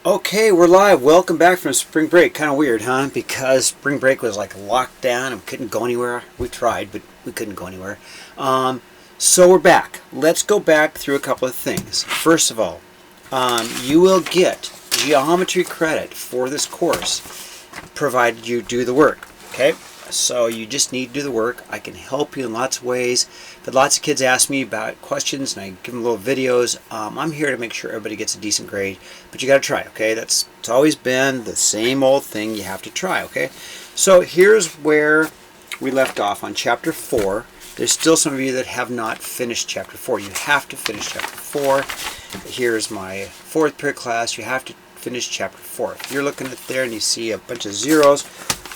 Okay, we're live. Welcome back from spring break. Kind of weird, huh? Because spring break was like locked down and couldn't go anywhere. We tried, but we couldn't go anywhere. So we're back. Let's go back through a couple of things. First of all, you will get geometry credit for this course, provided you do the work. Okay? So you just need to do the work. I can help you in lots of ways. But lots of kids ask me about questions, and I give them little videos. I'm here to make sure everybody gets a decent grade, but you got to try. Okay, it's always been the same old thing. You have to try. Okay, so here's where we left off on chapter 4. There's still some of you that have not finished chapter 4. You have to finish chapter 4. Here's my 4th period class. You have to finish chapter 4. If you're looking at there and you see a bunch of zeros,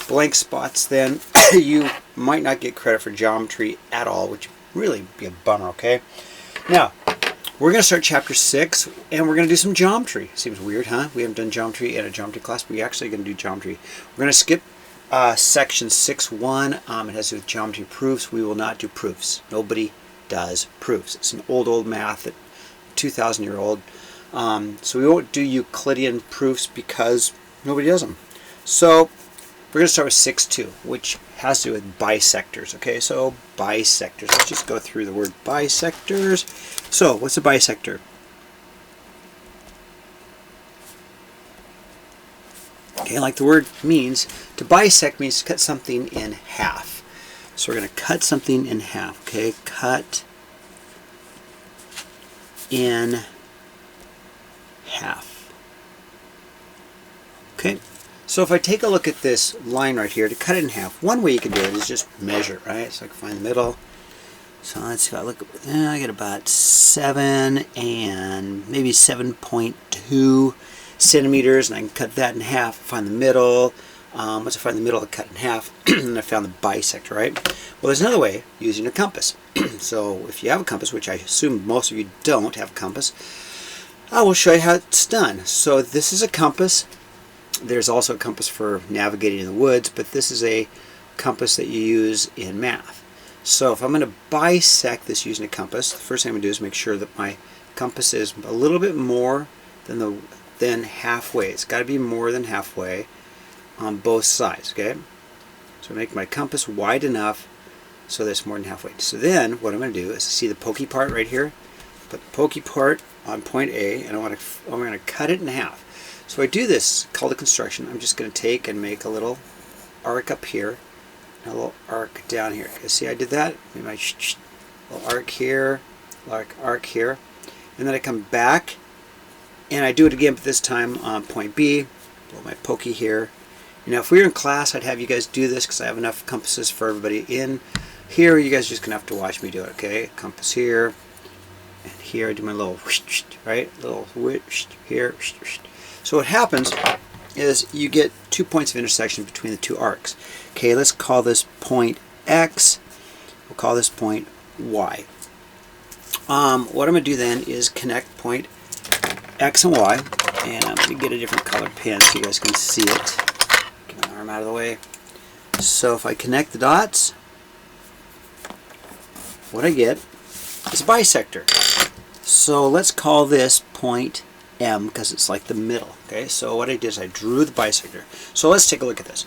blank spots, then you might not get credit for geometry at all, which really be a bummer. Okay, now we're going to start chapter 6 and we're going to do some geometry. Seems weird, huh? We haven't done geometry in a geometry class, but we're actually going to do geometry. We're going to skip section 6.1. It has to do with geometry proofs. We will not do proofs. Nobody does proofs. It's an old math, that 2,000-year-old. So we won't do Euclidean proofs because nobody does them. So we're going to start with 6.2, which has to do with bisectors. Okay, so bisectors. Let's just go through the word bisectors. So, what's a bisector? Okay, like the word means, to bisect means to cut something in half. So we're going to cut something in half. Okay, cut in half. Okay. So if I take a look at this line right here, to cut it in half, one way you can do it is just measure, right? So I can find the middle. So let's see if I look, I get about 7 and maybe 7.2 centimeters, and I can cut that in half, find the middle. Once I find the middle, I cut it in half, and I found the bisector, right? Well, there's another way, using a compass. So if you have a compass, which I assume most of you don't have a compass, I will show you how it's done. So this is a compass. There's also a compass for navigating in the woods, but this is a compass that you use in math. So if I'm going to bisect this using a compass, the first thing I'm going to do is make sure that my compass is a little bit more than halfway. It's got to be more than halfway on both sides, okay? So I make my compass wide enough so that it's more than halfway. So then what I'm going to do is see the pokey part right here. Put the pokey part on point A, and I'm going to cut it in half. So I do this, called a construction. I'm just going to take and make a little arc up here, and a little arc down here. Okay, see I did that? Maybe my little arc here, arc here. And then I come back, and I do it again, but this time on point B. Blow my pokey here. You know, if we were in class, I'd have you guys do this because I have enough compasses for everybody in here. You guys are just going to have to watch me do it, okay? Compass here, and here I do my little whoosh, right? Little whoosh here, whoosh, whoosh. So what happens is you get 2 points of intersection between the two arcs. Okay, let's call this point X. We'll call this point Y. What I'm going to do then is connect point X and Y. And I'm going to get a different colored pen so you guys can see it. Get my arm out of the way. So if I connect the dots, what I get is a bisector. So let's call this point M because it's like the middle. Okay, so what I did is I drew the bisector. So let's take a look at this.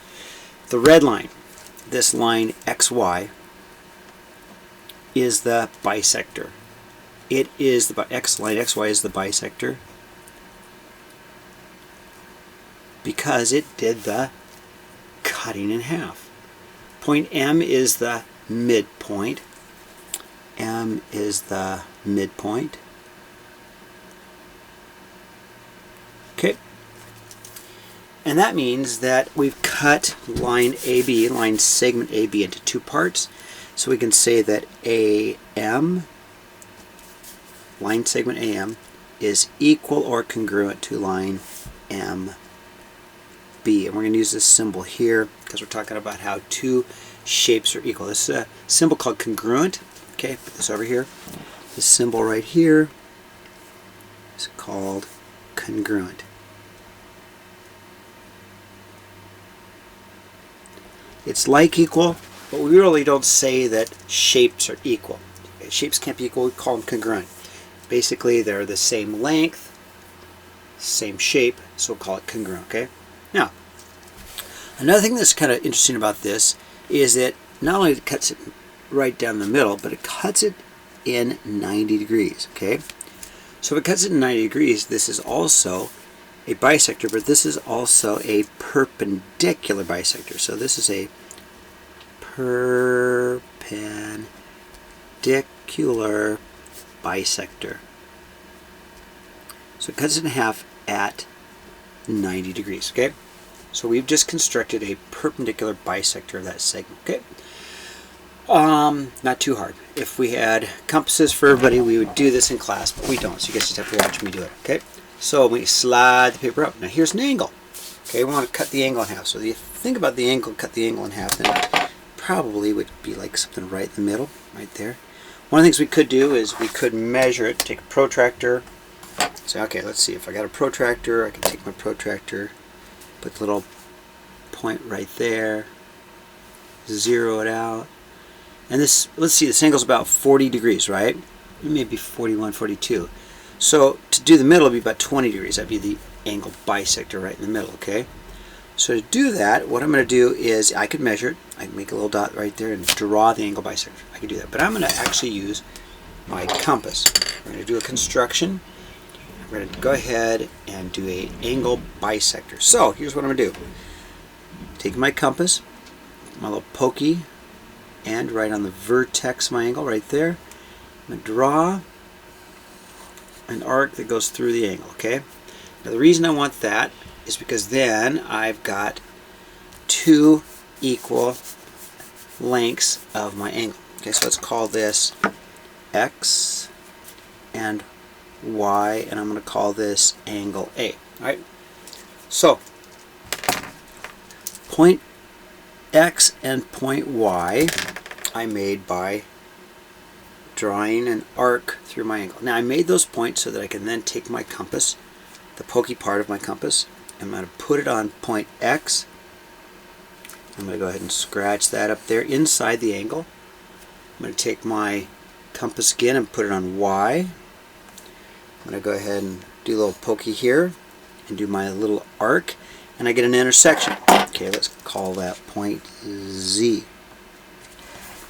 The red line, this line XY, is the bisector. It is the X line XY is the bisector because it did the cutting in half. Point M is the midpoint. M is the midpoint. Okay, and that means that we've cut line AB, line segment AB, into two parts. So we can say that AM, line segment AM, is equal or congruent to line MB. And we're going to use this symbol here because we're talking about how two shapes are equal. This is a symbol called congruent. Okay, put this over here. This symbol right here is called congruent. It's like equal, but we really don't say that shapes are equal. Shapes can't be equal, we call them congruent. Basically, they're the same length, same shape, so we'll call it congruent. Okay. Now, another thing that's kind of interesting about this is that not only it cuts it right down the middle, but it cuts it in 90 degrees. Okay. So if it cuts it in 90 degrees, this is also a bisector, but this is also a perpendicular bisector. So this is a perpendicular bisector. So it cuts it in half at 90 degrees. Okay. So we've just constructed a perpendicular bisector of that segment. Okay. Not too hard. If we had compasses for everybody, we would do this in class, but we don't. So you guys just have to watch me do it. Okay. So we slide the paper up. Now here's an angle. Okay, we want to cut the angle in half. So if you think about the angle, cut the angle in half, then it probably would be like something right in the middle, right there. One of the things we could do is we could measure it, take a protractor, say, okay, let's see, if I got a protractor, I can take my protractor, put the little point right there, zero it out, and this, let's see, this angle's about 40 degrees, right? Maybe 41, 42. So to do the middle, it would be about 20 degrees. That'd be the angle bisector right in the middle, okay? So to do that, what I'm going to do is I could measure it. I can make a little dot right there and draw the angle bisector. I can do that. But I'm going to actually use my compass. We're going to do a construction. We're going to go ahead and do an angle bisector. So here's what I'm going to do. Take my compass, my little pokey end right on the vertex of my angle right there. I'm going to draw an arc that goes through the angle, okay? Now the reason I want that is because then I've got two equal lengths of my angle. Okay, so let's call this X and Y, and I'm going to call this angle A. All right? So point X and point Y I made by drawing an arc through my angle. Now I made those points so that I can then take my compass, the pokey part of my compass, I'm going to put it on point X. I'm going to go ahead and scratch that up there inside the angle. I'm going to take my compass again and put it on Y. I'm going to go ahead and do a little pokey here and do my little arc, and I get an intersection. Okay, let's call that point Z.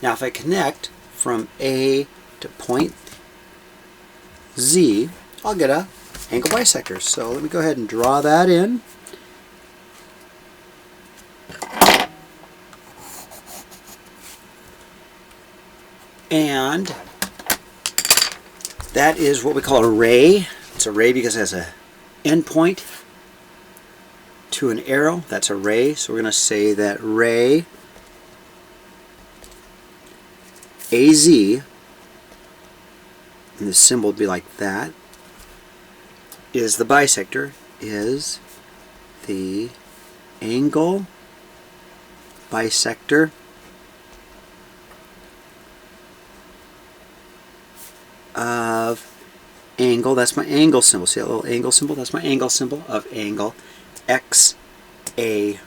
Now if I connect from A to point Z, I'll get a angle bisector. So let me go ahead and draw that in. And that is what we call a ray. It's a ray because it has an endpoint to an arrow. That's a ray. So we're going to say that ray AZ, and the symbol would be like that, is the bisector, is the angle bisector of angle. That's my angle symbol. See that little angle symbol? That's my angle symbol of angle XAY.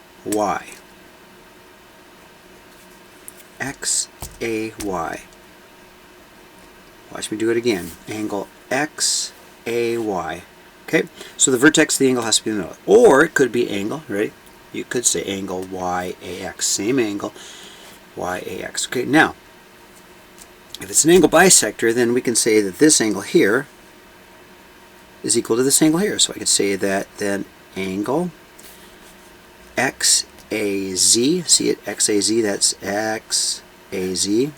XAY. Watch me do it again. Angle XAY. Okay, so the vertex of the angle has to be in the middle. Or it could be angle, right? You could say angle YAX. Same angle, YAX. Okay, now, if it's an angle bisector, then we can say that this angle here is equal to this angle here. So I could say that then angle XAZ, see it, XAZ, that's XAZ,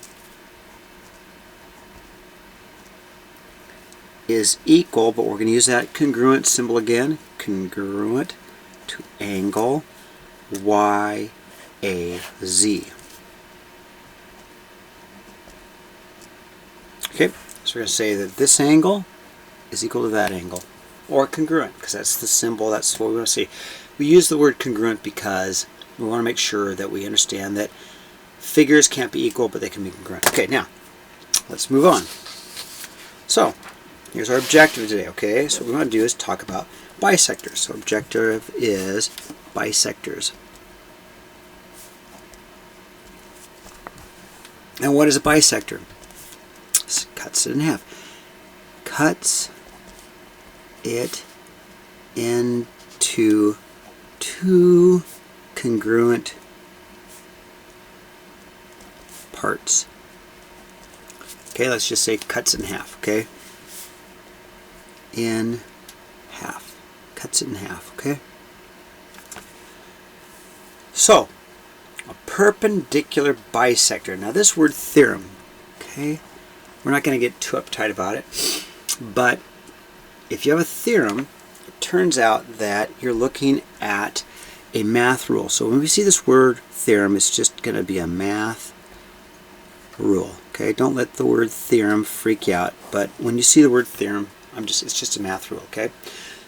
is equal, but we're going to use that congruent symbol again, congruent to angle YAZ. Okay, so we're going to say that this angle is equal to that angle, or congruent, because that's the symbol, that's what we want to see. We use the word congruent because we want to make sure that we understand that figures can't be equal, but they can be congruent. Okay, now, let's move on. So, here's our objective today, okay? So what we want to do is talk about bisectors. So objective is bisectors. And what is a bisector? It cuts it in half. Cuts it into two congruent parts. Okay, let's just say cuts in half, okay? In half. Cuts it in half, okay? So, a perpendicular bisector. Now this word theorem, okay? We're not going to get too uptight about it, but if you have a theorem, it turns out that you're looking at a math rule. So when we see this word theorem, it's just going to be a math rule. Okay, don't let the word theorem freak you out, but when you see the word theorem, it's just a math rule. Okay,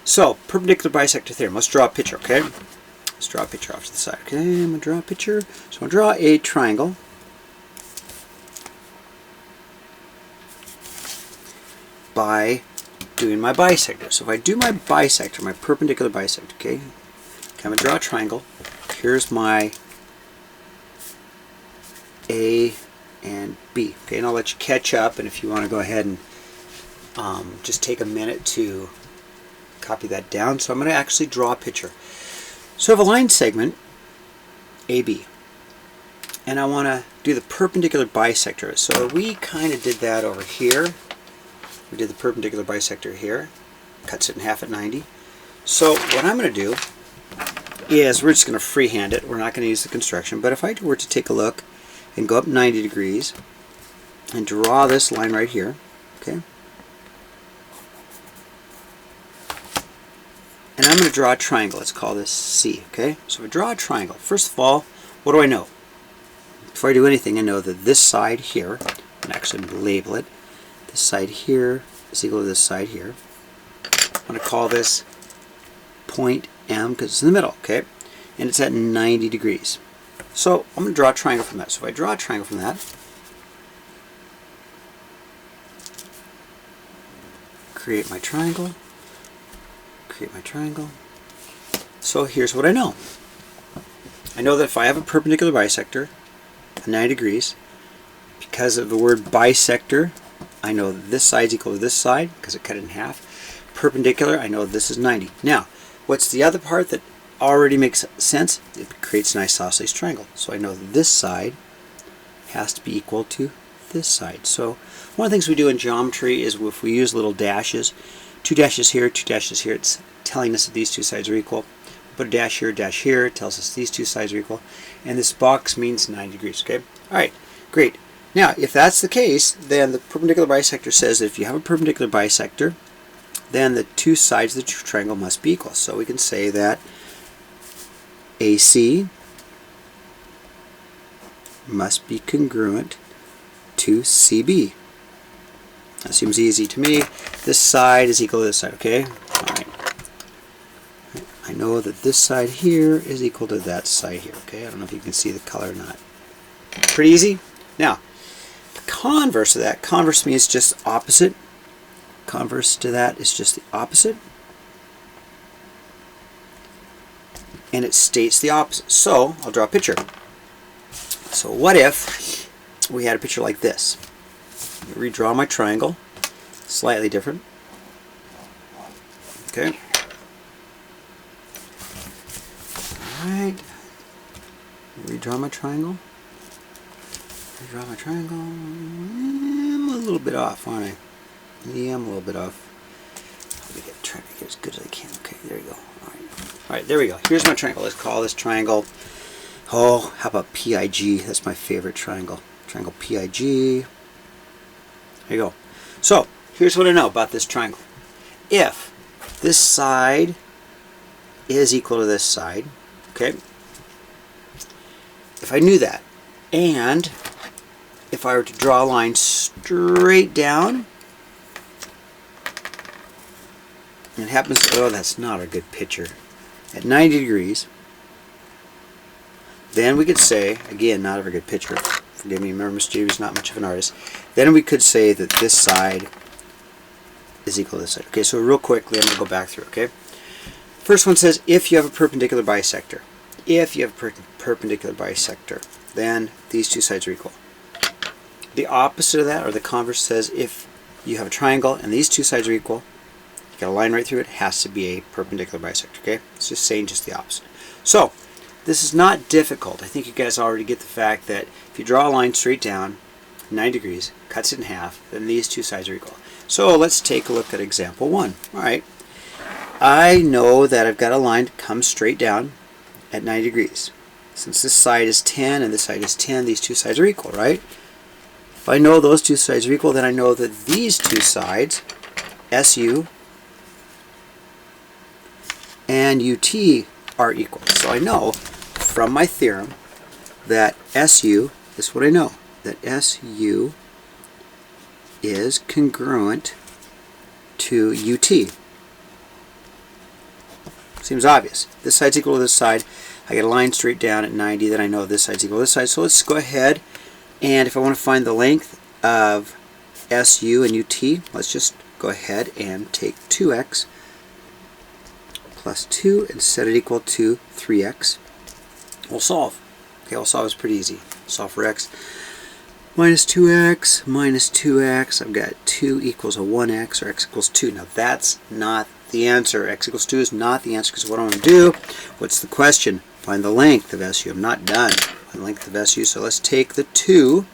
so perpendicular bisector theorem. Let's draw a picture. Okay, let's draw a picture off to the side. Okay, I'm going to draw a picture. So I'm going to draw a triangle. By doing my bisector. So if I do my bisector, my perpendicular bisector, okay, I'm going to draw a triangle. Here's my A and B. Okay, and I'll let you catch up, and if you want to go ahead and just take a minute to copy that down. So I'm going to actually draw a picture. So I have a line segment, AB, and I want to do the perpendicular bisector. So we kind of did that over here. We did the perpendicular bisector here. Cuts it in half at 90. So what I'm going to do is we're just going to freehand it. We're not going to use the construction. But if I were to take a look and go up 90 degrees and draw this line right here, okay, and I'm going to draw a triangle. Let's call this C. Okay, so if I draw a triangle, first of all, what do I know? Before I do anything, I know that this side here, I'm actually going to label it. This side here is equal to this side here. I'm going to call this point M because it's in the middle. Okay, and it's at 90 degrees. So I'm going to draw a triangle from that. So if I draw a triangle from that, create my triangle, create my triangle. So here's what I know. I know that if I have a perpendicular bisector at 90 degrees, because of the word bisector, I know that this side is equal to this side because it cut it in half. Perpendicular, I know this is 90. Now, what's the other part that already makes sense? It creates an isosceles triangle. So I know that this side has to be equal to this side. So one of the things we do in geometry is if we use little dashes, 2 dashes here, 2 dashes here, it's telling us that these two sides are equal. Put a dash here, it tells us these two sides are equal. And this box means 90 degrees. Okay. All right. Great. Now, if that's the case, then the perpendicular bisector says that if you have a perpendicular bisector, then the two sides of the triangle must be equal. So we can say that AC must be congruent to CB. That seems easy to me. This side is equal to this side, okay? All right. I know that this side here is equal to that side here, okay? I don't know if you can see the color or not. Pretty easy. Now, the converse of that, converse means just opposite. Converse to that is just the opposite. And it states the opposite. So, I'll draw a picture. So what if we had a picture like this? Redraw my triangle. Slightly different. Okay. Alright. Redraw my triangle. Redraw my triangle. I'm a little bit off, aren't I? Yeah, I'm a little bit off. Let me try to get as good as I can. Okay, there you go. Alright, there we go. Here's my triangle. Let's call this triangle, oh, how about PIG? That's my favorite triangle. Triangle PIG. There you go. So, here's what I know about this triangle. If this side is equal to this side, okay, if I knew that, and if I were to draw a line straight down, and it happens to, oh, that's not a good picture, at 90 degrees, then we could say, again, not a very good picture, forgive me, remember Mr. J.B.'s not much of an artist, then we could say that this side is equal to this side. Okay, so real quickly, I'm going to go back through, okay? First one says, if you have a perpendicular bisector. If you have a perpendicular bisector, then these two sides are equal. The opposite of that, or the converse, says if you have a triangle and these two sides are equal, you got a line right through it, has to be a perpendicular bisector, okay? It's just saying just the opposite. So, this is not difficult. I think you guys already get the fact that if you draw a line straight down, 90 degrees, cuts it in half, then these two sides are equal. So let's take a look at example 1. Alright, I know that I've got a line that comes straight down at 90 degrees. Since this side is 10 and this side is 10, these two sides are equal, right? If I know those two sides are equal, then I know that these two sides, SU and UT, are equal. So I know from my theorem that SU, this is what I know, that SU is congruent to UT. Seems obvious. This side's equal to this side. I get a line straight down at 90, then I know this side's equal to this side. So let's go ahead, and if I want to find the length of SU and UT, let's just go ahead and take 2x plus 2 and set it equal to 3x. We'll solve. Okay, we'll solve. It's pretty easy. Solve for x. Minus 2x minus 2x. I've got 2 equals a 1x, or x equals 2. Now that's not the answer. X equals 2 is not the answer, because what I'm going to do, what's the question? Find the length of SU. I'm not done. Find the length of SU. So let's take the 2.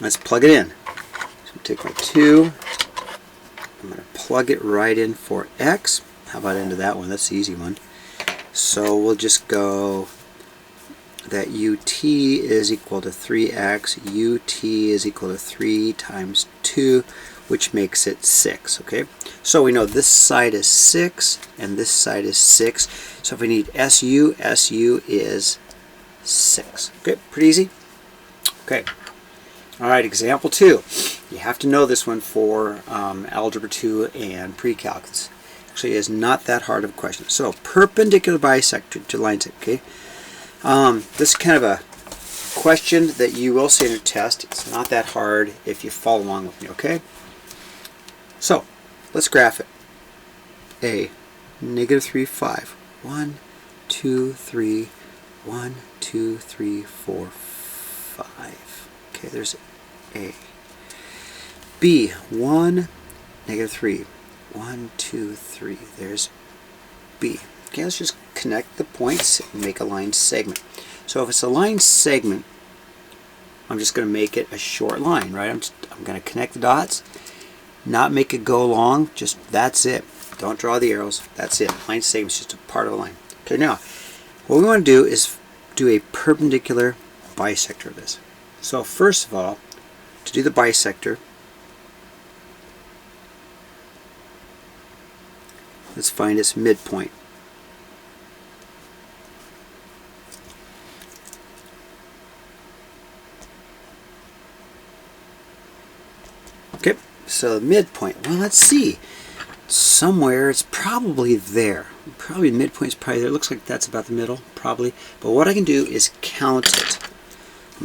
Let's plug it in. So take my 2. I'm going to plug it right in for x. How about into that one? That's the easy one. So we'll just go that UT is equal to 3x. UT is equal to 3 times 2, which makes it 6. Okay, so we know this side is 6 and this side is 6. So if we need SU, SU is 6. Okay, pretty easy. Okay, all right, example 2. You have to know this one for Algebra 2 and pre-calculus. Actually, it is not that hard of a question. So perpendicular bisector to lines. Okay, this is kind of a question that you will see in your test. It's not that hard if you follow along with me. Okay. So, let's graph it. A, negative 3, 5. 1, 2, 3, 1, 2, 3, 4, 5. Okay, there's A. B, 1, negative 3. 1, 2, 3. There's B. Okay, let's just connect the points and make a line segment. So if it's a line segment, I'm just going to make it a short line, right? I'm going to connect the dots. Not make it go long, just that's it. Don't draw the arrows, that's it. Line segment is just a part of a line. Okay, now, what we want to do is do a perpendicular bisector of this. So first of all, to do the bisector, let's find its midpoint. Okay. So the midpoint, well, let's see. Somewhere it's probably there. Probably midpoint is probably there. It looks like that's about the middle, probably. But what I can do is count it.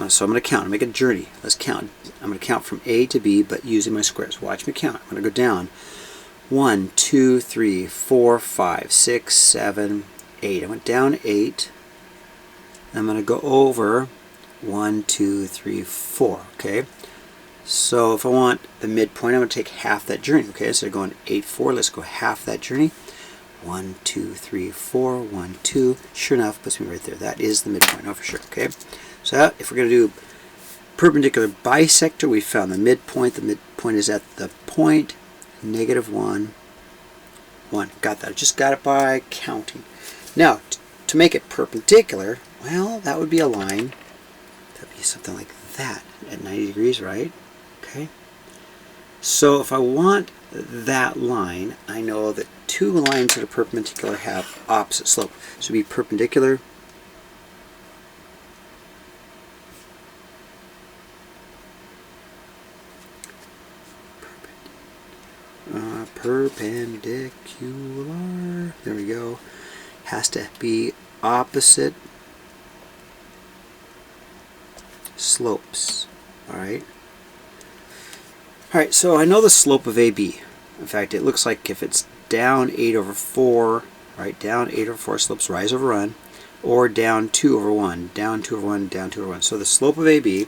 So I'm going to count. Make a journey. Let's count. I'm going to count from A to B, but using my squares. Watch me count. I'm going to go down. 1, 2, 3, 4, 5, 6, 7, 8. I went down 8. I'm going to go over 1, 2, 3, 4. Okay. So if I want the midpoint, I'm going to take half that journey. Okay, so going 8, 4, let's go half that journey. 1, 2, 3, 4, 1, 2. Sure enough, puts me right there. That is the midpoint, oh, for sure. Okay, so if we're going to do perpendicular bisector, we found the midpoint. The midpoint is at the point, negative 1, 1. Got that. I just got it by counting. Now, to make it perpendicular, well, that would be a line. That would be something like that at 90 degrees, right? Okay. So if I want that line, I know that two lines that are perpendicular have opposite slope. So it'd be perpendicular perpendicular, there we go, has to be opposite slopes. Alright, so I know the slope of AB. In fact, it looks like if it's down 8 over 4, right, down 8 over 4 slopes rise over run, or down 2 over 1, down 2 over 1, down 2 over 1. So the slope of AB,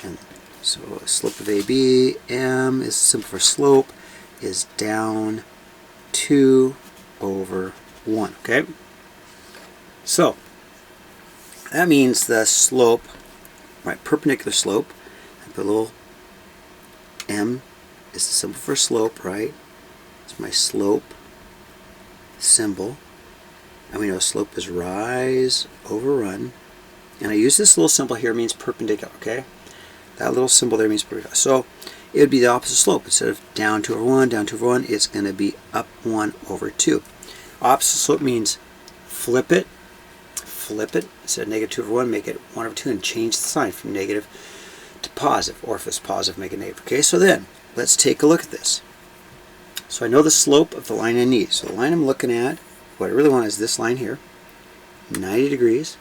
and so slope of AB, M is simple for slope, is down 2 over 1. Okay? So, that means the slope, right, perpendicular slope, I put a little m is the symbol for slope, right? It's my slope symbol. And we know slope is rise over run. And I use this little symbol here, means perpendicular, okay? That little symbol there means perpendicular. So it would be the opposite slope. Instead of down 2 over 1, down 2 over 1, it's going to be up 1 over 2. Opposite slope means flip it. Instead of negative 2 over 1, make it 1 over 2 and change the sign from negative to positive. Or if it's positive, make it negative. Okay, so then let's take a look at this. So I know the slope of the line I need. So the line I'm looking at, what I really want is this line here, 90 degrees,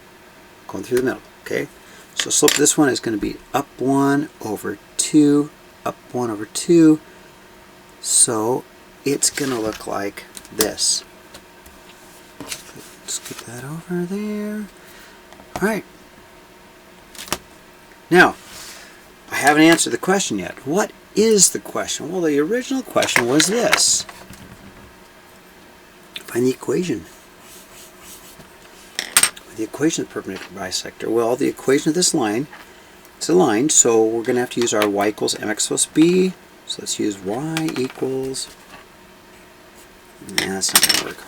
going through the middle. Okay, so slope of this one is going to be up 1 over 2, up 1 over 2. So it's going to look like this. Let's get that over there. Alright. Now, I haven't answered the question yet. What is the question? Well, the original question was this. Find the equation. The equation of the perpendicular bisector. Well, the equation of this line, it's a line, so we're going to have to use our y equals mx plus b. So let's use y equals, that's not going to work.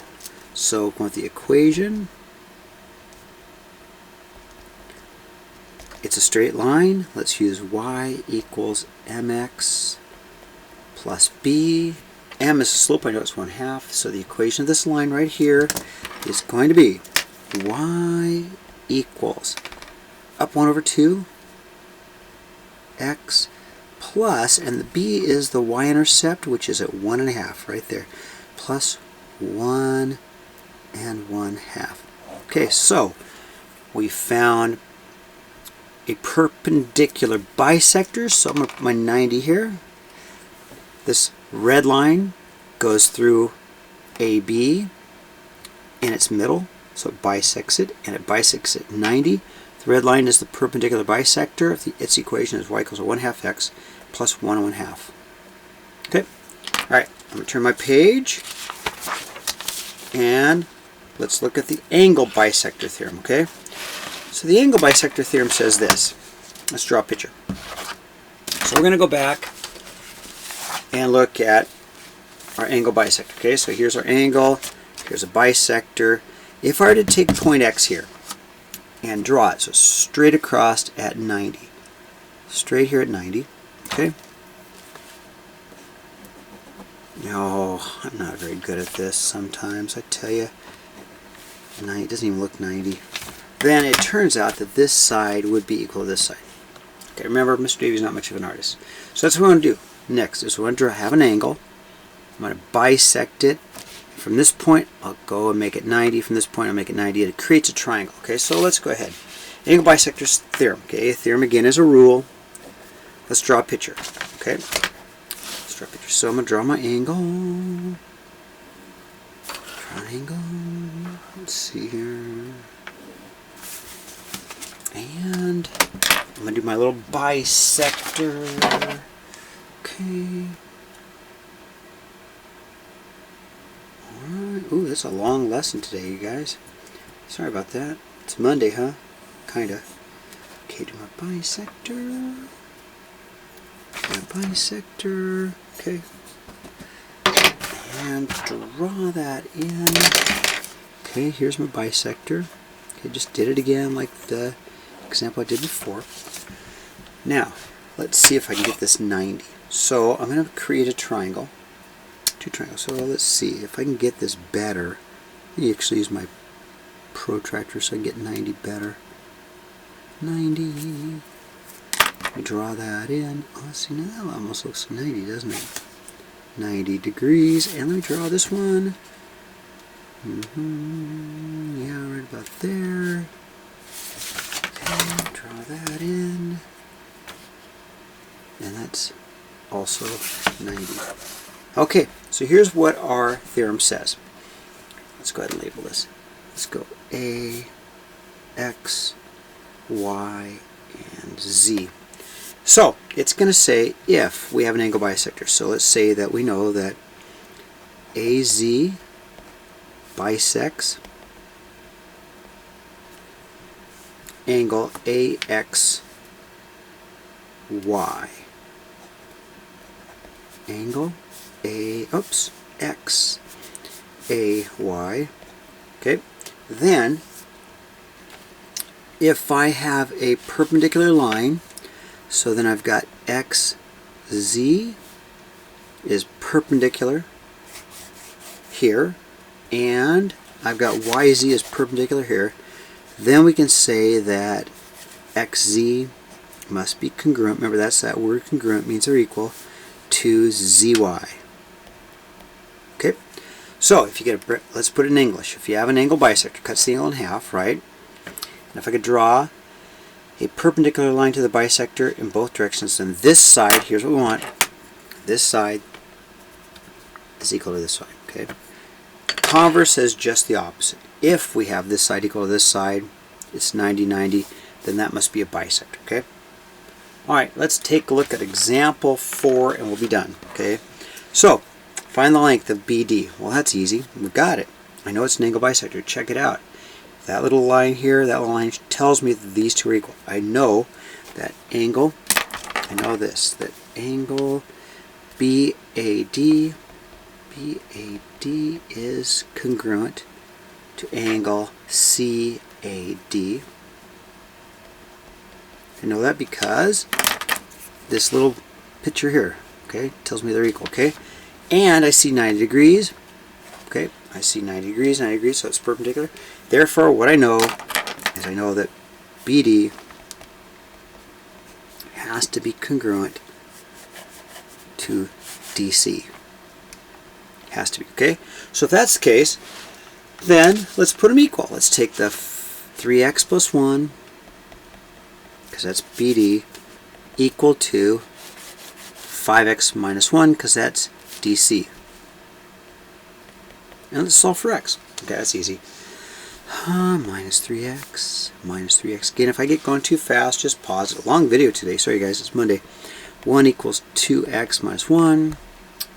So going with the equation, it's a straight line. Let's use y equals mx plus b. M is the slope, I know it's 1/2. So the equation of this line right here is going to be y equals up 1 over 2 x plus, and the b is the y-intercept, which is at 1.5 right there, plus 1 and 1/2. Okay, so we found a perpendicular bisector. So I'm going to put my 90 here. This red line goes through AB in its middle, so it bisects it, and it bisects at 90. The red line is the perpendicular bisector. Its equation is y equals 1/2 x plus 1 and 1/2. Okay, alright, I'm going to turn my page, and let's look at the angle bisector theorem, okay? So the angle bisector theorem says this. Let's draw a picture. So we're going to go back and look at our angle bisector. Okay, so here's our angle, here's a bisector. If I were to take point X here and draw it, so straight across at 90. Straight here at 90. Okay? No, I'm not very good at this sometimes, I tell you. It doesn't even look 90. Then it turns out that this side would be equal to this side. Okay, remember, Mr. Davy's not much of an artist. So that's what we want to do. Next is we want to have an angle. I'm going to bisect it. From this point, I'll go and make it 90. From this point, I'll make it 90. It creates a triangle. Okay, so let's go ahead. Angle bisector theorem. Okay, theorem again is a rule. Let's draw a picture. Okay, let's draw a picture. So I'm going to draw my angle. Draw an angle. Let's see here. And I'm going to do my little bisector. Okay. Alright. Ooh, that's a long lesson today, you guys. Sorry about that. It's Monday, huh? Kinda. Okay, do my bisector. My bisector. Okay. And draw that in. Okay, here's my bisector. Okay, just did it again like the example I did before. Now, let's see if I can get this 90. So I'm going to create a triangle. Two triangles. So let's see if I can get this better. Let me actually use my protractor so I can get 90 better. 90. Let me draw that in. Oh, see, now that almost looks 90, doesn't it? 90 degrees. And let me draw this one. Yeah, right about there. Okay, draw that in. And that's also 90. Okay, so here's what our theorem says. Let's go ahead and label this. Let's go A, X, Y, and Z. So it's going to say if we have an angle bisector. So let's say that we know that AZ bisects angle AXY. Angle X AY. Okay. Then if I have a perpendicular line, so then I've got XZ is perpendicular here, and I've got YZ is perpendicular here, then we can say that XZ must be congruent. Remember, that's that word congruent, means they're equal to ZY. Okay, so if you get a, let's put it in English. If you have an angle bisector, cuts the angle in half, right? And if I could draw a perpendicular line to the bisector in both directions, then this side, here's what we want, this side is equal to this side. Okay. Converse says just the opposite. If we have this side equal to this side, it's 90-90, then that must be a bisector. Okay. Alright, let's take a look at example 4 and we'll be done. Okay. So, find the length of BD. Well, that's easy. We've got it. I know it's an angle bisector. Check it out. That little line here, that little line tells me that these two are equal. I know that angle, I know this, that angle BAD is congruent to angle CAD. I know that because this little picture here, okay, tells me they're equal, okay? And I see 90 degrees, okay? I see 90 degrees, so it's perpendicular. Therefore, what I know is I know that BD has to be congruent to DC. Has to be, okay? So if that's the case, then let's put them equal. Let's take the 3x plus 1, because that's BD, equal to 5x minus 1, because that's DC. And let's solve for x. Okay, that's easy. Minus 3x, minus 3x. Again, if I get going too fast, just pause it. A long video today. Sorry guys, it's Monday. 1 equals 2x minus 1.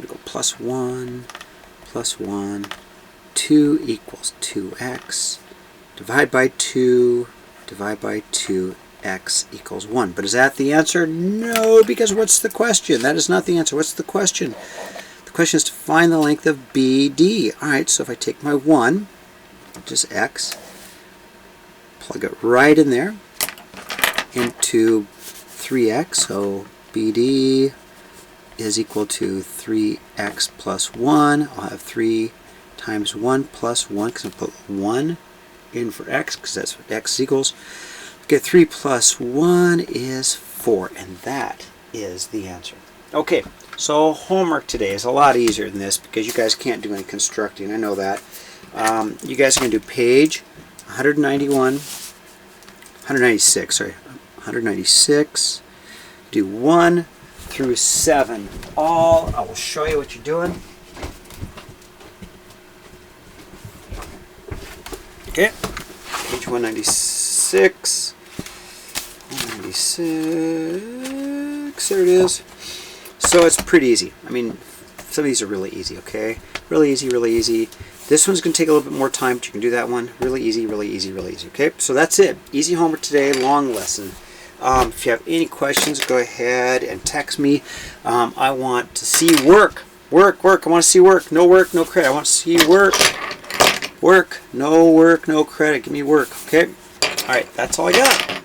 We go plus 1, plus 1. 2 equals 2x. Divide by 2, divide by 2, x equals 1. But is that the answer? No, because what's the question? That is not the answer. What's the question? The question is to find the length of BD. Alright, so if I take my 1, which is x, plug it right in there into 3x, so BD is equal to 3x plus 1. I'll have 3 times 1 plus 1, because I'll put 1 in for x, because that's what x equals. Get 3 plus 1 is 4, and that is the answer. Okay, so homework today is a lot easier than this because you guys can't do any constructing. I know that. You guys are going to do page 196. Do 1 through 7. All. I will show you what you're doing. Okay, page 196. 196. There it is. So it's pretty easy. I mean, some of these are really easy, okay? Really easy, really easy. This one's going to take a little bit more time, but you can do that one. Really easy, really easy, really easy, okay? So that's it. Easy homework today, long lesson. If you have any questions, go ahead and text me. I want to see work. Work. I want to see work. No work, no credit. I want to see work. Work, no credit. Give me work, okay? All right, that's all I got.